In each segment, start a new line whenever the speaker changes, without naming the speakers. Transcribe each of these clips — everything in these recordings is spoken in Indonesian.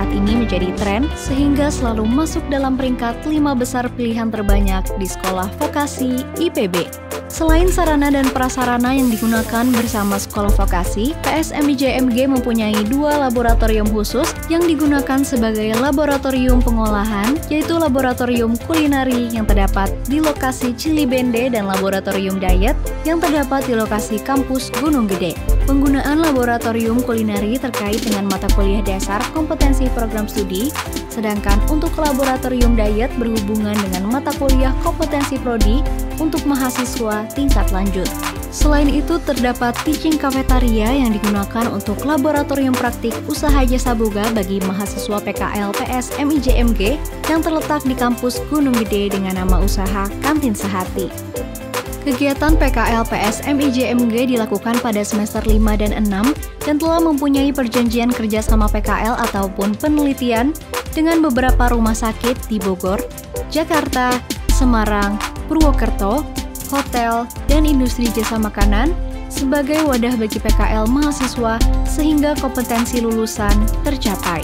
saat ini menjadi tren sehingga selalu masuk dalam peringkat 5 besar pilihan terbanyak di sekolah vokasi IPB. Selain sarana dan prasarana yang digunakan bersama sekolah vokasi, PSMIJMG mempunyai 2 laboratorium khusus yang digunakan sebagai laboratorium pengolahan, yaitu laboratorium kulineri yang terdapat di lokasi Cilibende dan laboratorium diet yang terdapat di lokasi kampus Gunung Gede. Penggunaan laboratorium kulineri terkait dengan mata kuliah dasar kompetensi program studi, sedangkan untuk laboratorium diet berhubungan dengan mata kuliah kompetensi prodi untuk mahasiswa tingkat lanjut. Selain itu, terdapat teaching cafeteria yang digunakan untuk laboratorium praktik usaha jasa boga bagi mahasiswa PKL PSMIJMG yang terletak di kampus Gunung Gede dengan nama usaha Kantin Sehati. Kegiatan PKL PSMIJMG dilakukan pada semester 5 dan 6 dan telah mempunyai perjanjian kerjasama PKL ataupun penelitian dengan beberapa rumah sakit di Bogor, Jakarta, Semarang, Purwokerto, hotel, dan industri jasa makanan sebagai wadah bagi PKL mahasiswa sehingga kompetensi lulusan tercapai.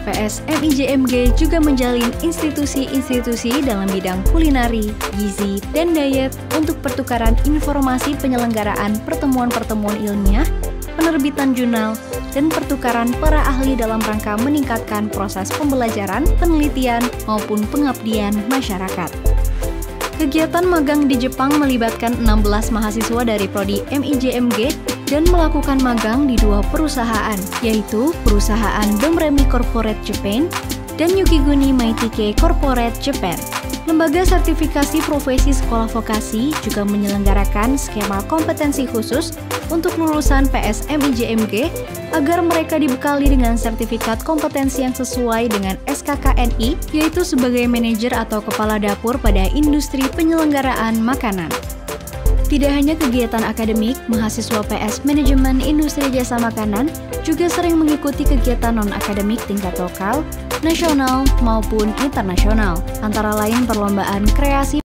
PSMIJMG juga menjalin institusi-institusi dalam bidang kulineri, gizi, dan diet untuk pertukaran informasi penyelenggaraan pertemuan-pertemuan ilmiah, penerbitan jurnal, dan pertukaran para ahli dalam rangka meningkatkan proses pembelajaran, penelitian, maupun pengabdian masyarakat. Kegiatan magang di Jepang melibatkan 16 mahasiswa dari Prodi MIJMG dan melakukan magang di 2 perusahaan, yaitu perusahaan Domremy Corporate Japan dan Yukiguni Maitike Corporate Japan. Lembaga sertifikasi profesi sekolah vokasi juga menyelenggarakan skema kompetensi khusus untuk lulusan PSMIJMG agar mereka dibekali dengan sertifikat kompetensi yang sesuai dengan SKKNI, yaitu sebagai manajer atau kepala dapur pada industri penyelenggaraan makanan. Tidak hanya kegiatan akademik, mahasiswa PS Manajemen Industri Jasa Makanan juga sering mengikuti kegiatan non-akademik tingkat lokal, nasional, maupun internasional, antara lain perlombaan kreasi